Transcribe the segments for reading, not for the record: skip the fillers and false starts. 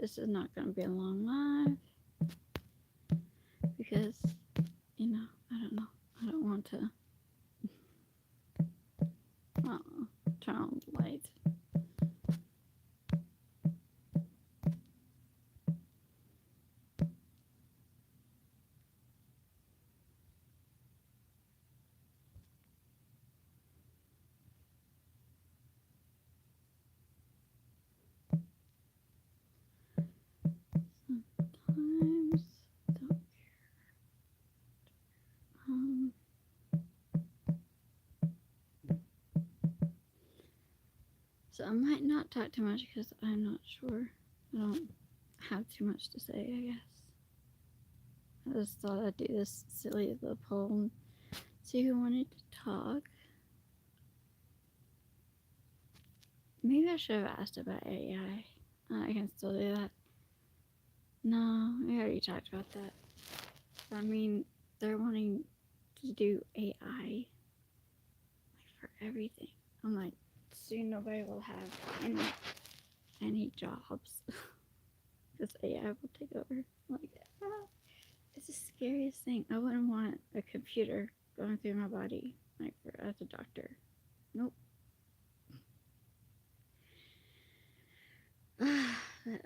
this is not going to be a long live because, I don't know. I don't want to turn on the light. Sometimes don't um so I might not talk too much because I'm not sure. I don't have too much to say, I guess. I just thought I'd do this silly little poll and see who wanted to talk. Maybe I should have asked about AI. I can still do that. No, we already talked about that. I mean, they're wanting to do AI like for everything. I'm like, soon nobody will have any jobs because AI will take over. I'm like, it's the scariest thing. I wouldn't want a computer going through my body like as a doctor. Nope. But,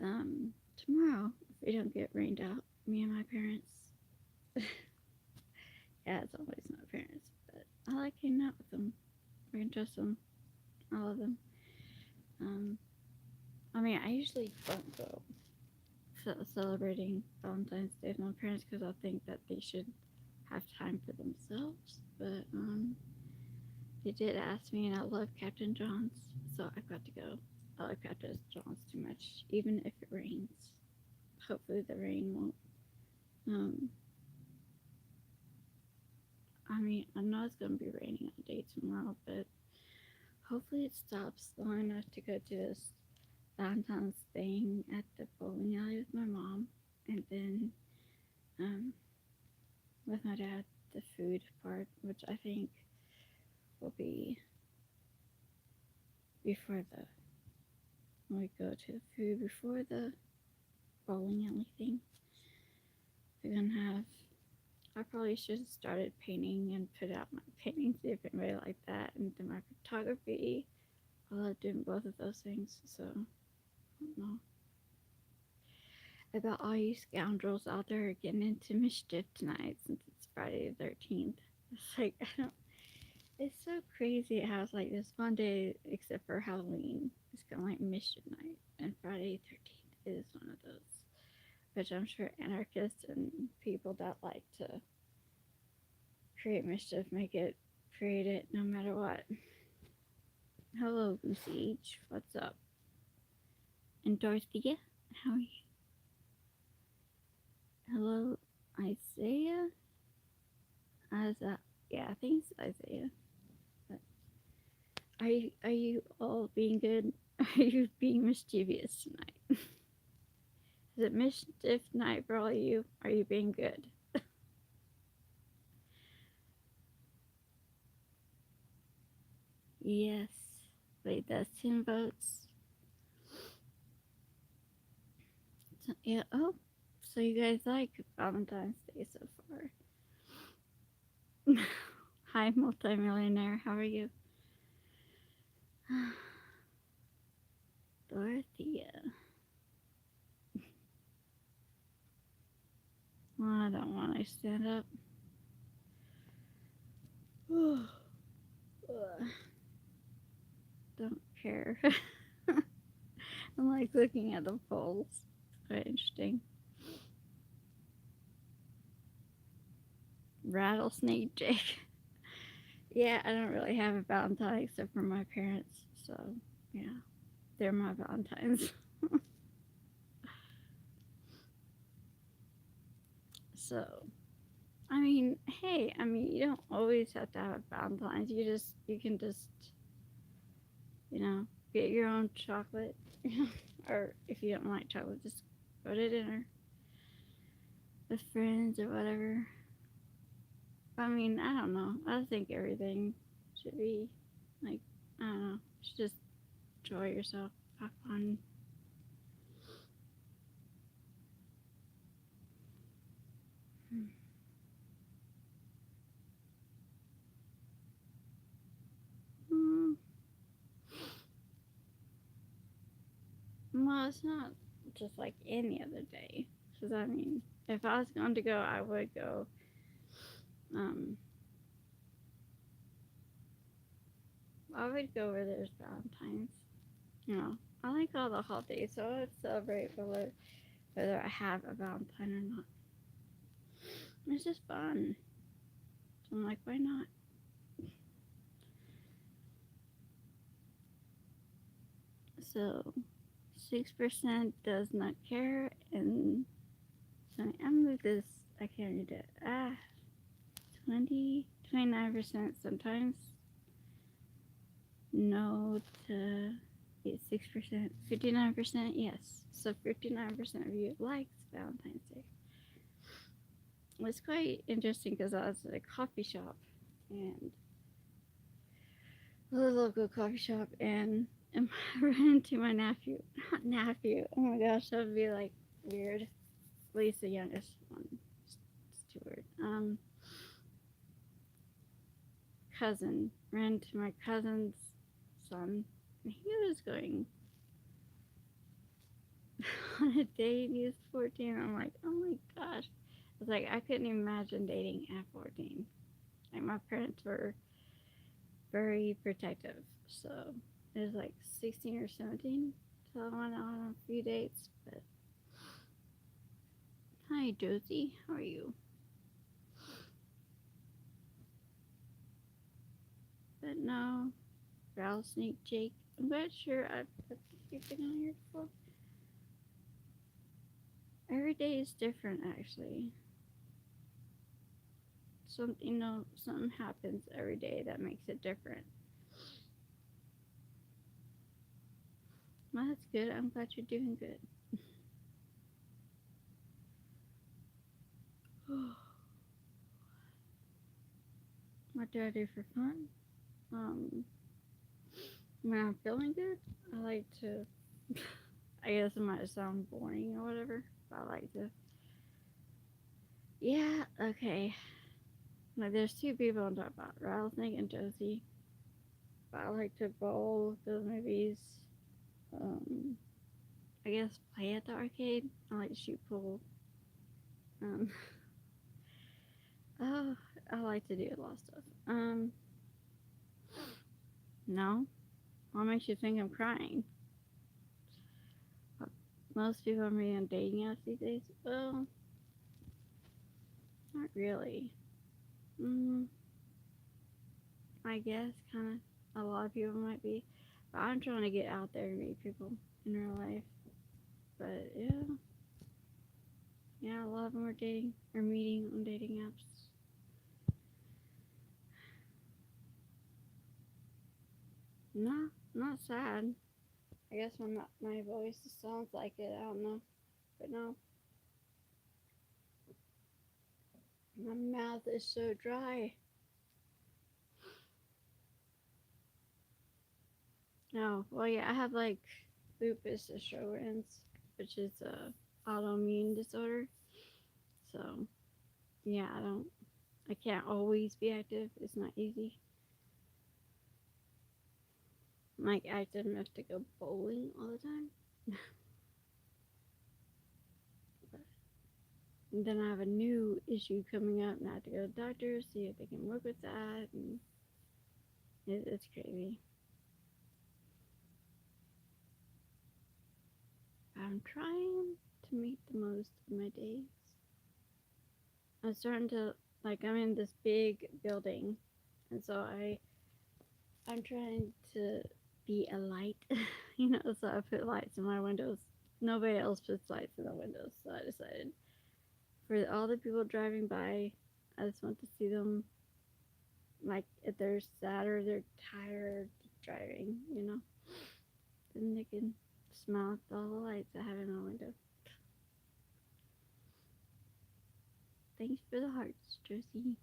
tomorrow, if we don't get rained out, me and my parents. Yeah, it's always my parents, but I like hanging out with them. I can trust them. I love them. I mean, I usually don't go celebrating Valentine's Day with my parents because I think that they should have time for themselves. But they did ask me, and I love Captain John's, so I got to go. I like Captain John's too much, even if it rains. Hopefully, the rain won't. I mean, I know it's gonna be raining all day tomorrow, but hopefully it stops long enough to go to this Valentine's thing at the bowling alley with my mom, and then with my dad, the food part, which I think will be before when we go to the food before the bowling alley thing. We're gonna have. I probably should have started painting and put out my paintings if anybody liked that, and then my photography. I love doing both of those things, so I don't know about all you scoundrels out there getting into mischief tonight since it's Friday the 13th. It's like, I don't. It's so crazy how it's like this one day, except for Halloween, it's kind of like mischief night, and Friday the 13th is one of those. Which I'm sure anarchists and people that like to create mischief create it no matter what. Hello, Siege. What's up? And Dorothea, how are you? Hello, Isaiah. Yeah, I think it's Isaiah. But are you all being good? Are you being mischievous tonight? Is it mischief night for all of you? Are you being good? Yes. Wait, that's 10 votes. So, yeah. Oh, so you guys like Valentine's Day so far? Hi, multimillionaire. How are you? Dorothea. Well, I don't want to stand up. Don't care. I'm like looking at the polls. Very interesting. Rattlesnake Jake. Yeah, I don't really have a Valentine except for my parents. So, yeah, they're my Valentines. So, I mean, hey, you don't always have to have Valentine's. You can just, get your own chocolate. Or if you don't like chocolate, just go to dinner with friends or whatever. I mean, I don't know. I think everything should be like, I don't know. You should just enjoy yourself, have fun. Well, it's not just like any other day. Because I mean, if I was going to go, I would go. Um, I would go where there's Valentine's. You know, I like all the holidays, so I would celebrate whether I have a Valentine or not. It's just fun. So I'm like, why not? So 6% does not care, and so I move this. I can't read it. 29% sometimes. No to 6%. 59% yes. So 59% of you likes Valentine's Day. It was quite interesting because I was at a coffee shop and a local coffee shop and I ran into my nephew. Not nephew. Oh my gosh, that would be like weird. At least the youngest one. It's too weird. Cousin. Ran into my cousin's son. He was going on a date. He was 14. I'm like, oh my gosh. I was like, I couldn't imagine dating at 14. Like, my parents were very protective. So it was like 16 or 17. So I went on a few dates. But hi, Josie. How are you? But no, Rattlesnake Jake. I'm not sure I've been on here before. Every day is different, actually. Something happens every day that makes it different. Well, that's good. I'm glad you're doing good. What do I do for fun? When I'm feeling good, I like to. I guess it might sound boring or whatever, but I like to. Yeah, okay. Like, there's two people I'm talking about, Rattlesnake and Josie. But I like to bowl, go to movies. Um, I guess play at the arcade. I like to shoot pool. Um, oh, I like to do a lot of stuff. No, what makes you think I'm crying? Most people are me on dating apps these days. Well, not really. Mm, I guess kind of. A lot of people might be, but I'm trying to get out there and meet people in real life. But yeah, a lot of them are dating or meeting on dating apps. No, not sad. I guess my voice sounds like it. I don't know, but no, my mouth is so dry. No, well, yeah, I have like lupus of Sjogren's, which is a autoimmune disorder. So yeah, I can't always be active. It's not easy. I'm like active enough to go bowling all the time. And then I have a new issue coming up, and I have to go to the doctor, see if they can work with that, and it's crazy. I'm trying to make the most of my days. I'm starting to I'm in this big building, and so I'm trying to be a light, So I put lights in my windows. Nobody else puts lights in the windows, so I decided for all the people driving by, I just want to see them like if they're sad or they're tired driving, then they can smell all the lights I have in my window. Thanks for the hearts, Josie.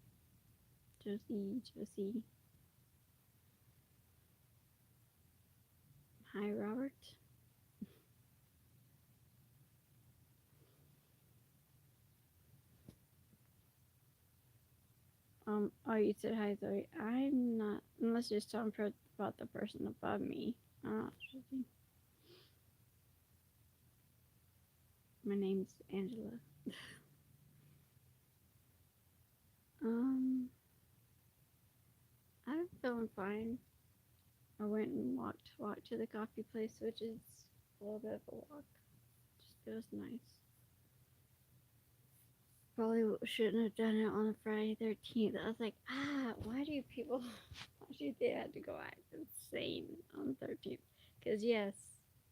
Josie. Hi, Robert. Oh, you said hi, Zoe. I'm not, unless you're talking about the person above me. I'm not Josie. My name's Angela. um, I'm feeling fine. I went and walked to the coffee place, which is a little bit of a walk. Just it was nice. Probably shouldn't have done it on a Friday 13th. I was like, why do people, why do they have to go act insane on the 13th? Because, yes,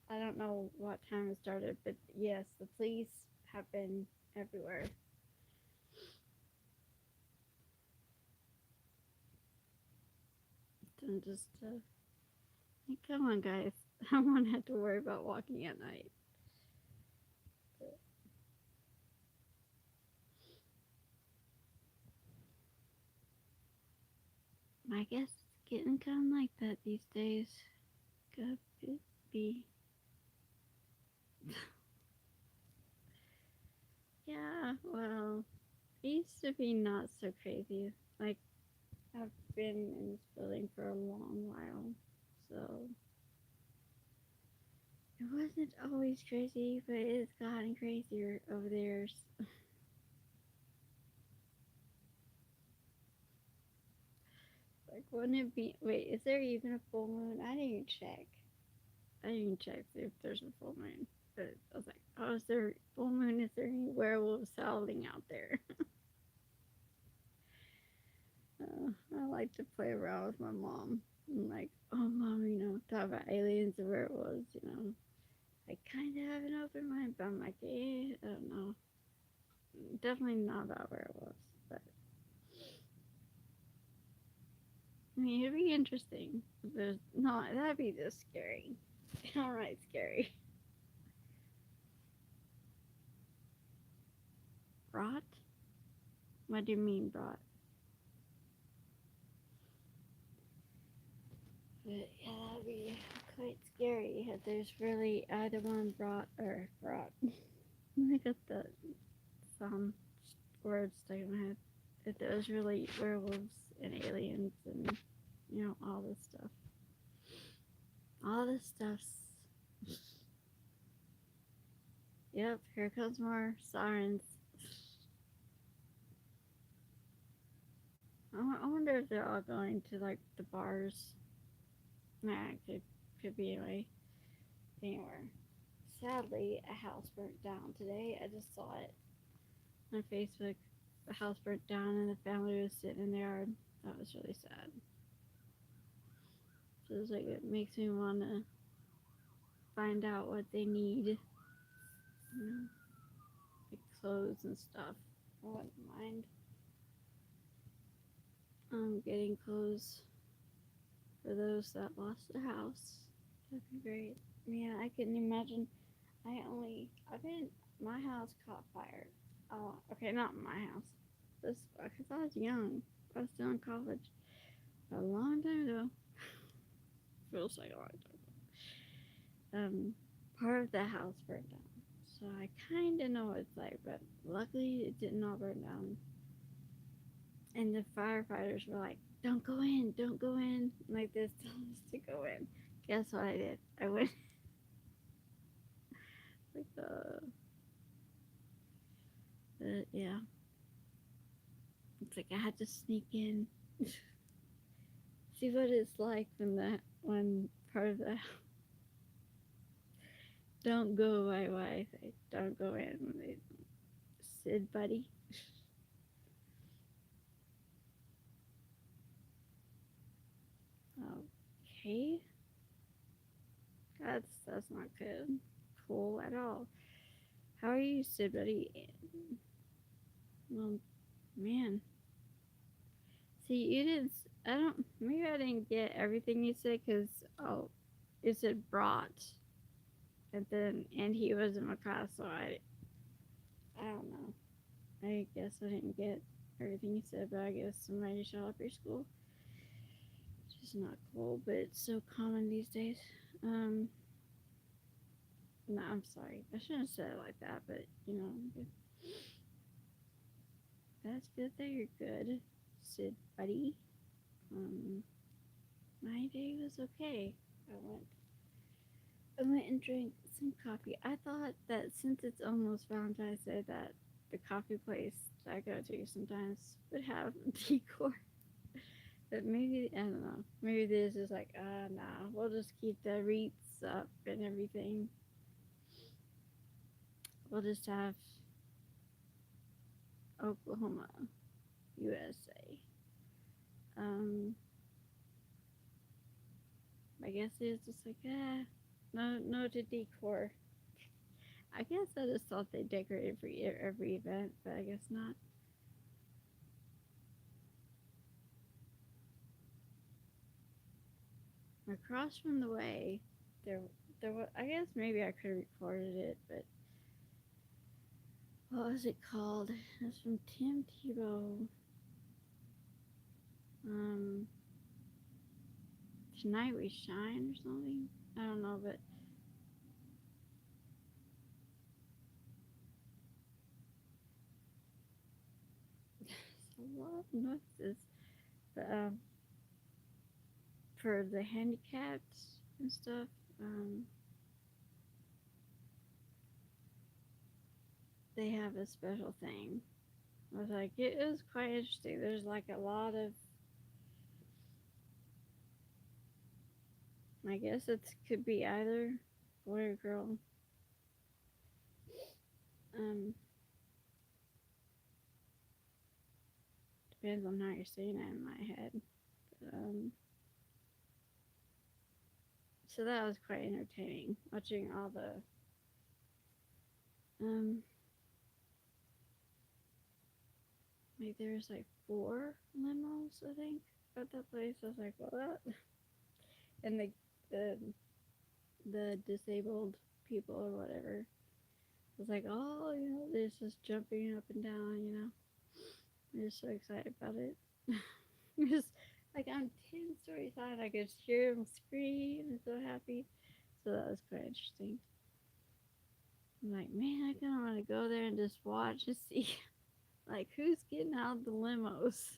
I don't know what time it started, but yes, the police have been everywhere. And just, like, come on, guys. I won't have to worry about walking at night. But I guess it's getting kind of like that these days. Could be. Yeah, well, it used to be not so crazy. Like, I've been in this building for a long while, so it wasn't always crazy, but it's gotten crazier over the years. Like, wouldn't it be? Wait, is there even a full moon? I didn't even check. I didn't even check if there's a full moon. But I was like, oh, is there full moon? Is there any werewolves howling out there? I like to play around with my mom. I'm like, oh, mom, talk about aliens and werewolves, I kind of have an open mind, but I'm like, I don't know. Definitely not about werewolves, but I mean, it'd be interesting. There's not, that'd be just scary. Downright scary. Brought? What do you mean, brought? But yeah, that'd be quite scary if there's really either one brought. I got the some words stuck in my head. If there's really werewolves and aliens and all this stuff. All this stuff. Yep, here comes more sirens. I wonder if they're all going to like the bars. Nah, it could be anywhere. Sadly, a house burnt down today. I just saw it on Facebook. The house burnt down and the family was sitting in the yard. That was really sad. So it's like it makes me want to find out what they need, like clothes and stuff. I wouldn't mind getting clothes for those that lost their house. That'd be great. Man, I couldn't imagine. I've been, my house caught fire. Oh, okay, not my house. This, because I was young. I was still in college. A long time ago. Feels like a long time ago. Part of the house burned down. So I kind of know what it's like, but luckily it did not burn down. And the firefighters were like, don't go in, don't go in. Like this, told us to go in. Guess what I did? I went like yeah. It's like I had to sneak in, see what it's like when part of the don't go away. Why I say don't go in when they Sid buddy. Okay, that's not good. Cool at all. How are you, Sid buddy? Well, man. See, you didn't. I don't. Maybe I didn't get everything you said because you said brought, and he was in my class, so I don't know. I guess I didn't get everything you said, but I guess somebody shot up your school, which is not cool, but it's so common these days. Um, no, I'm sorry. I shouldn't have said it like that, but that's good that you're good, Sid buddy. Um, my day was okay. I went I went and drank some coffee. I thought that since it's almost Valentine's Day, that the coffee place that I go to sometimes would have decor. But maybe, I don't know. Maybe this is like, nah, we'll just keep the wreaths up and everything. We'll just have Oklahoma, USA. Um, I guess it's just like, no to decor. I guess I just thought they decorated for every event, but I guess not. Across from the way, there, there was. I guess maybe I could have recorded it, but what was it called? It's from Tim Tebow. Um, Tonight We Shine or something. I don't know, but it's a lot of noises. But for the handicapped and stuff, they have a special thing. I was like, it was quite interesting. There's like a lot of, I guess it could be either boy or girl. Um, Depends on how you're saying it in my head. So that was quite entertaining watching all the um like there was like 4 limos I think at that place. I was like, well that and the the disabled people or whatever was like, oh, they're just jumping up and down, They're just so excited about it. Just like I'm 10 stories high and I could hear them scream and so happy. So that was quite interesting. I'm like, man, I kind of want to go there and just watch and see, like, who's getting out of the limos.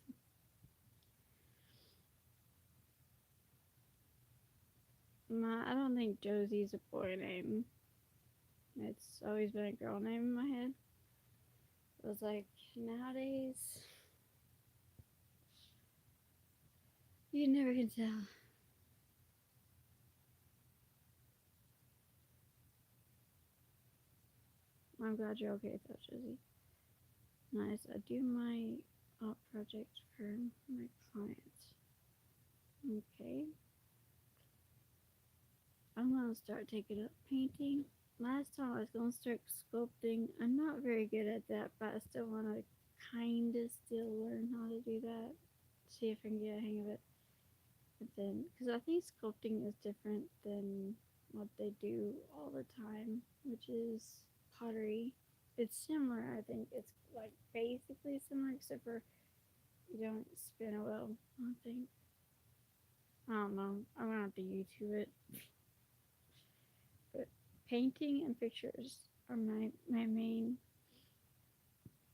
I don't think Josie's a boy name. It's always been a girl name in my head. I was like, nowadays, you never can tell. I'm glad you're okay though, Josie. Nice. I do my art project for my clients. Okay. I'm gonna start taking up painting. Last time I was gonna start sculpting. I'm not very good at that, but I still wanna kinda still learn how to do that. See if I can get a hang of it. But then, because I think sculpting is different than what they do all the time, which is pottery. It's similar, I think. It's like basically similar, except for you don't spin a wheel. I think. I don't know. I'm gonna have to YouTube it. But painting and pictures are my main.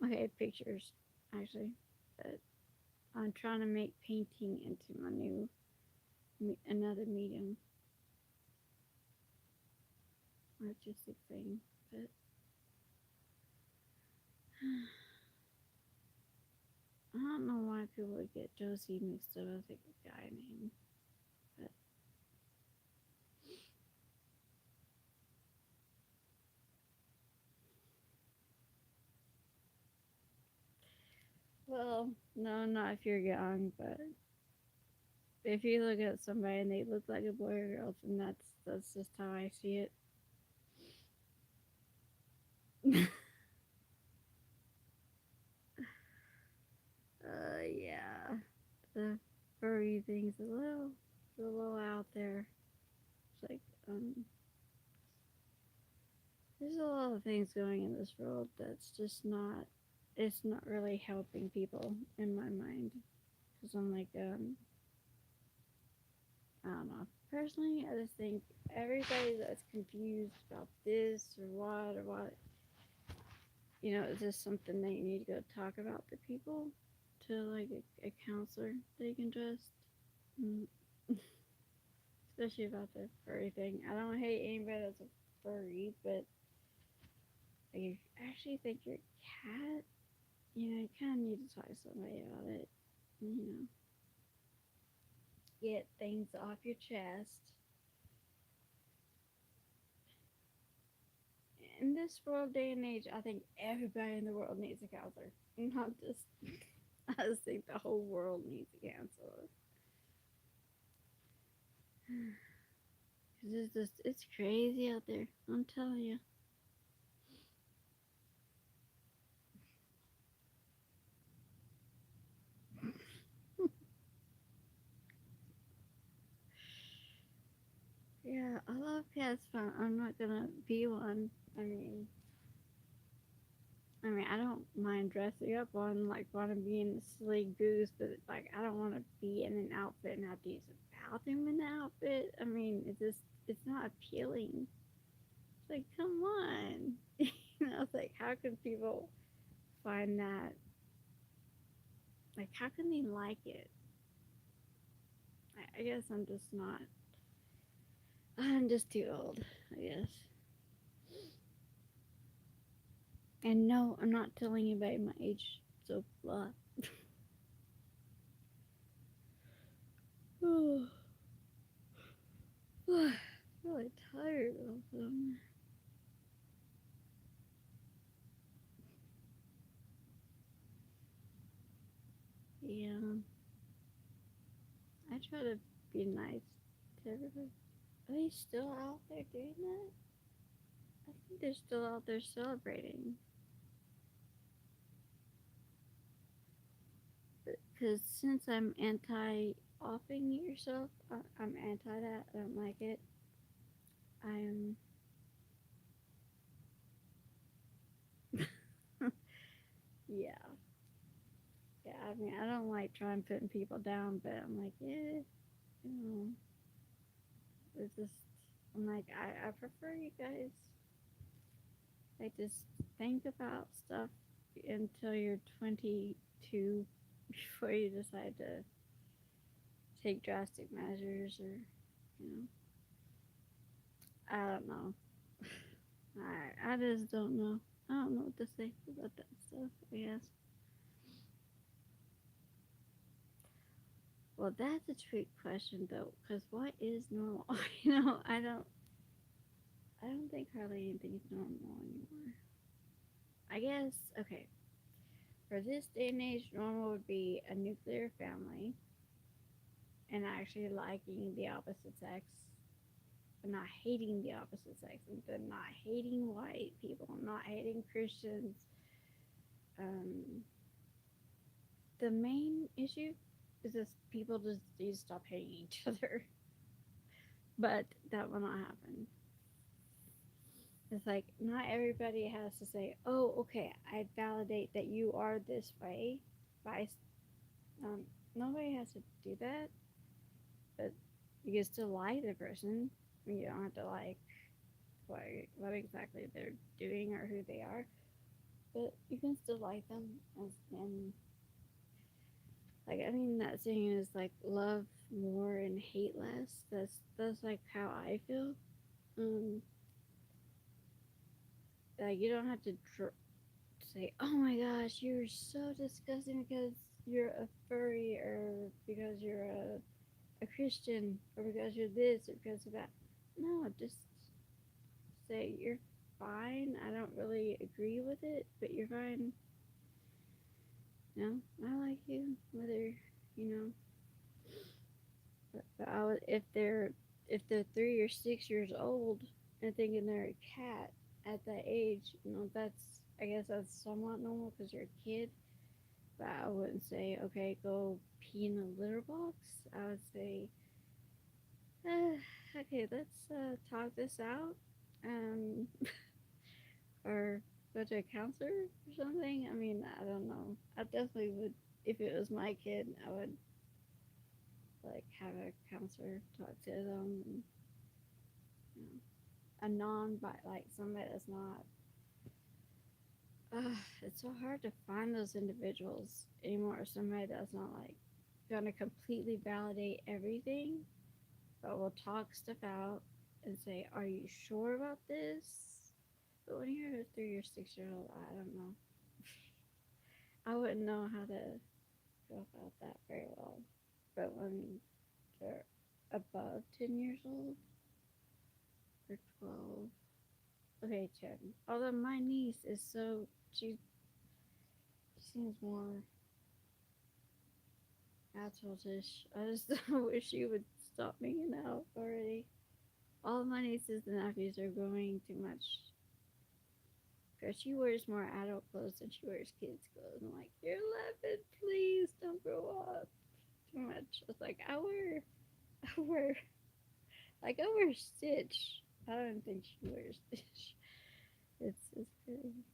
Okay, pictures actually. But I'm trying to make painting into my new another medium artistic thing. But I don't know why people would get Josie mixed up as like a guy name. But well, no, not if you're young, but if you look at somebody and they look like a boy or girl, then that's just how I see it. Yeah, the furry thing's a little out there. It's like there's a lot of things going in this world that's just not. It's not really helping people in my mind because I'm like I don't know. Personally, I just think everybody that's confused about this or what, it's just something that you need to go talk about to people, to like a counselor that you can trust. Mm. especially about the furry thing. I don't hate anybody that's a furry, but like, if you actually think you're a cat, you kind of need to talk to somebody about it. Get things off your chest. In this world day and age, I think everybody in the world needs a counselor. Not just I just think the whole world needs a counselor. Cause it's crazy out there. I'm telling you. Yeah, I love cats, but I'm not gonna be one. I mean, I don't mind dressing up on like want to be in a silly goose, but like I don't want to be in an outfit and have to use a bathroom in the outfit. I mean, it's not appealing. It's like, come on, it's like how can people find that? Like, how can they like it? I guess I'm just not. I'm just too old. I guess. And no, I'm not telling anybody my age. So blah. Really tired of them. Yeah, I try to be nice to everybody. Are they still out there doing that? I think they're still out there celebrating. Because since I'm anti offing yourself, I'm anti that. I don't like it. I'm. Yeah. Yeah, I mean, I don't like trying putting people down, but I'm like, yeah, you know, it's just, I'm like, I prefer you guys, like, just think about stuff until you're 22 before you decide to take drastic measures or, you know, I don't know. I just don't know. I don't know what to say about that stuff, I guess. Well, that's a trick question though, because what is normal? I don't think hardly anything's normal anymore. I guess okay. For this day and age, normal would be a nuclear family and actually liking the opposite sex, but not hating the opposite sex, and then not hating white people, not hating Christians. Um, the main issue is just people just need to stop hating each other, but that will not happen. It's like not everybody has to say, "Oh, okay, I validate that you are this way." By um, nobody has to do that, but you can still like the person. You don't have to like what exactly they're doing or who they are, but you can still like them. And like I mean, that saying is like love more and hate less. That's like how I feel. Um, like you don't have to say, "Oh my gosh, you're so disgusting because you're a furry or because you're a Christian or because you're this or because of that." No, just say you're fine. I don't really agree with it, but you're fine. No, I like you, whether you know. But I would if they're 3 or 6 years old and thinking they're a cat at that age, that's I guess that's somewhat normal because you're a kid. But I wouldn't say okay, go pee in a litter box. I would say, okay, let's talk this out. Um, or go to a counselor or something. I mean, I don't know. I definitely would if it was my kid. I would like have a counselor talk to them, and, you know, a non like somebody that's not. It's so hard to find those individuals anymore. Somebody that's not like gonna completely validate everything. but we'll talk stuff out and say, "Are you sure about this?" But when you're a 3 or 6 year old, I don't know. I wouldn't know how to go about that very well. But when they're above 10 years old or 12, okay, 10. Although my niece is so, she seems more adultish. I just wish she would stop making out already. All of my nieces and nephews are growing too much. Because she wears more adult clothes than she wears kids' clothes. I'm like, you're 11, please don't grow up too much. It's like, I wear, I wear Stitch. I don't think she wears Stitch. It's crazy.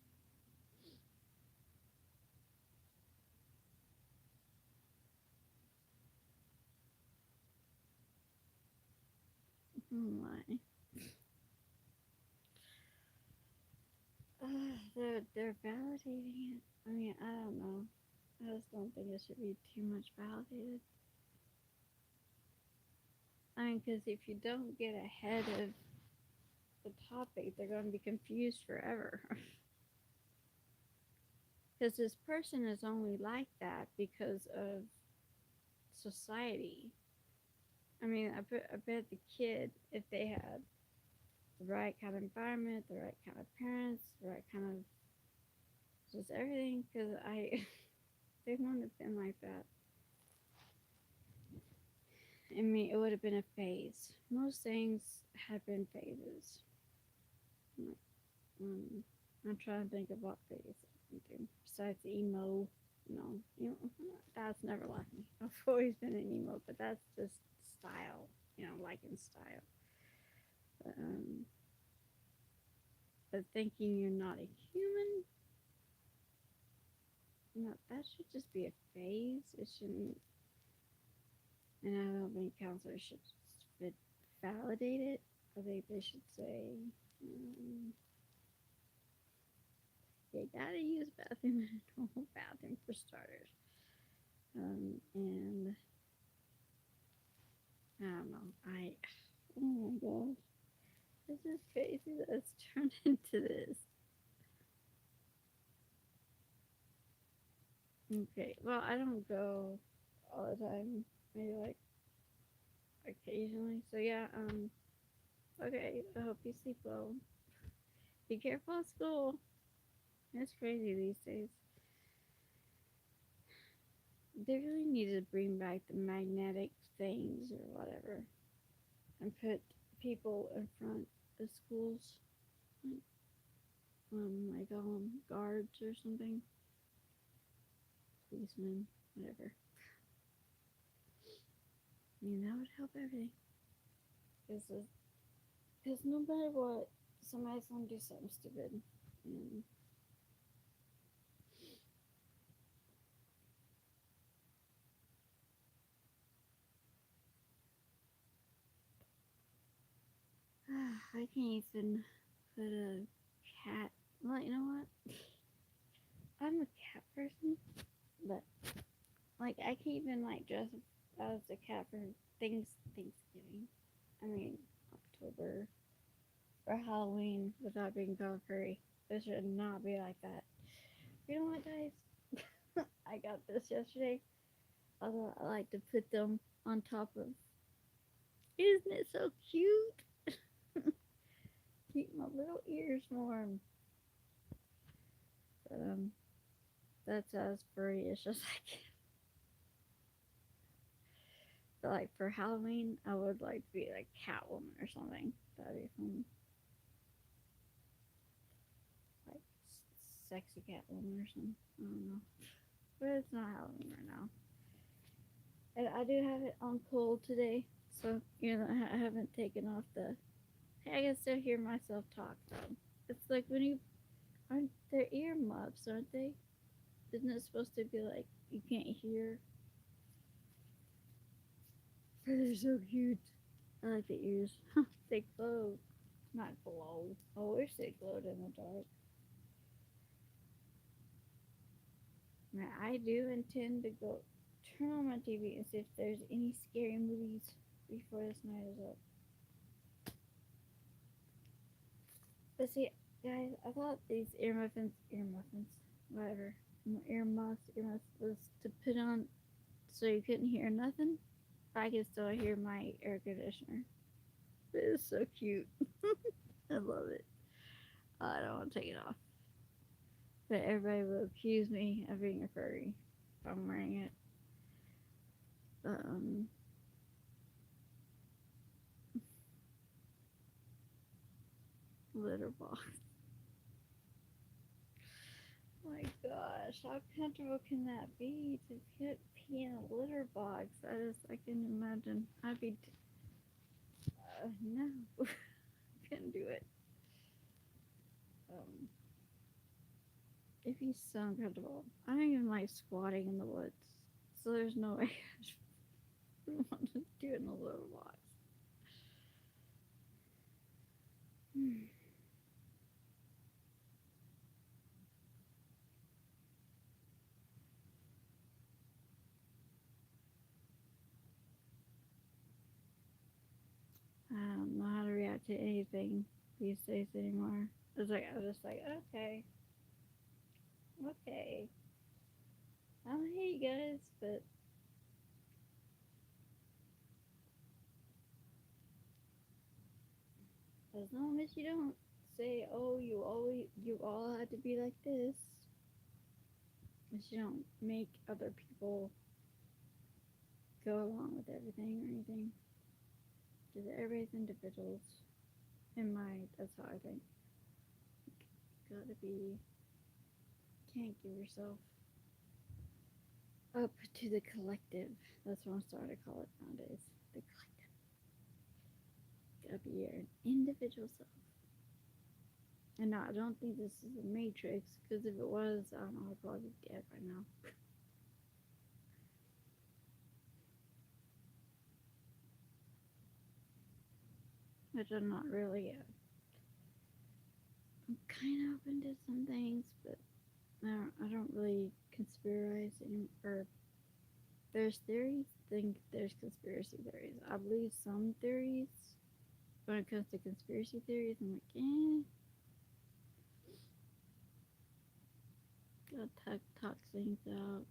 Oh my. They're validating it. I mean, I don't know. I just don't think it should be too much validated. I mean, because if you don't get ahead of the topic, they're going to be confused forever. Because this person is only like that because of society. I mean, I bet the kid, if they had the right kind of environment, the right kind of parents, the right kind of just everything, because they wouldn't have been like that. I mean, it would have been a phase. Most things have been phases. Um, I'm trying to think of what phase. Besides the emo, that's never left me. I've always been an emo, but that's just style, liking style. But, but thinking you're not a human, that should just be a phase. It shouldn't, and I don't think counselors should validate it. I think they should say, you gotta use bathroom in a normal bathroom for starters. And I don't know. Oh my gosh, this is crazy that it's turned into this. Okay, well, I don't go all the time. Maybe like occasionally. So yeah. Okay. I hope you sleep well. Be careful at school. It's crazy these days. They really need to bring back the magnetic things or whatever, and put people in front of schools, like like guards or something, policemen, whatever. I mean, that would help everything. Because no matter what, somebody's gonna do something stupid, and I can't even put a cat. Well, you know what? I'm a cat person, but like I can't even like dress as a cat for Thanksgiving. I mean October or Halloween without being called furry. It should not be like that. You know what, guys? I got this yesterday. Although I like to put them on top of. Isn't it so cute? Keep my little ears warm. But that's as furry-ish as I can. So like for Halloween, I would like to be like Catwoman or something. That'd be fun. Like sexy Catwoman or something. I don't know. But it's not Halloween right now. And I do have it on cold today, so I haven't taken off the. Hey, I can still hear myself talk though. It's like when you aren't they're earmuffs, aren't they? Isn't it supposed to be like you can't hear? But they're so cute. I like the ears. They glow, not glow. I wish they glowed in the dark. Now I do intend to go turn on my TV and see if there's any scary movies. before this night is up. But see, guys, I thought these whatever, earmuffs was to put on so you couldn't hear nothing. I can still hear my air conditioner. It is so cute. I love it. I don't want to take it off. But everybody will accuse me of being a furry if I'm wearing it. Um, Litter box. My gosh, how comfortable can that be to pee in a litter box? I can imagine. I'd be, no, couldn't do it. Um, it'd be so uncomfortable. I don't even like squatting in the woods, so there's no way I want to do it in a litter box. I don't know how to react to anything these days anymore. I'm just like, okay, okay. I don't hate you guys, but as long as you don't say, oh, you all had to be like this, as you don't make other people go along with everything or anything. Because everybody's individuals. That's how I think. Gotta be, can't give yourself up to the collective. That's what I'm starting to call it nowadays. The collective. Gotta be your individual self. And no, I don't think this is a matrix, because if it was, I don't know, I'd probably be dead right now. Which I'm not really. I'm kind of open to some things, but I don't really conspiracize or there's theories. Think there's conspiracy theories. I believe some theories. When it comes to conspiracy theories, I'm like, gotta talk things out.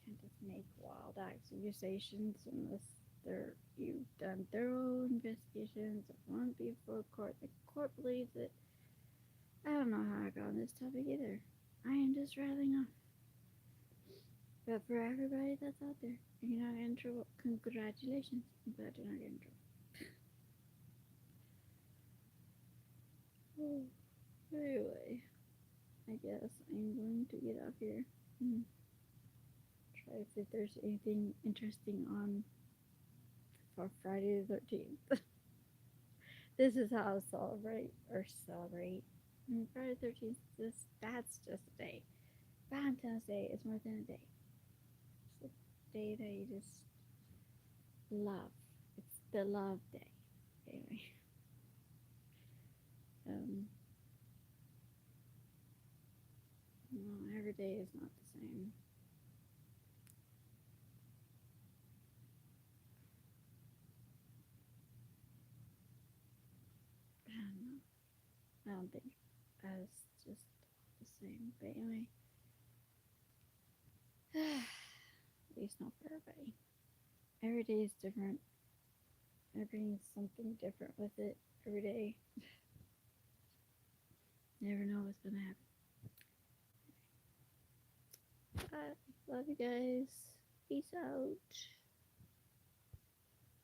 Can't just make wild accusations unless you've done thorough investigations of one before court. The court believes it. I don't know how I got on this topic either. I am just rattling off. But for everybody that's out there, you're not in trouble. Congratulations. I'm glad you're not in trouble. Oh, anyway, I guess I'm going to get off here. Try to see if there's anything interesting on for Friday the 13th. This is how I celebrate. Friday the 13th, that's just a day. Valentine's Day is more than a day. It's a day that you just love. It's the love day. Anyway. Um, no, every day is not the same. I don't know. I don't think it's just the same. But anyway, at least not for everybody. Every day is different. I bring something different with it every day. Never know what's gonna happen. Love you guys. Peace out.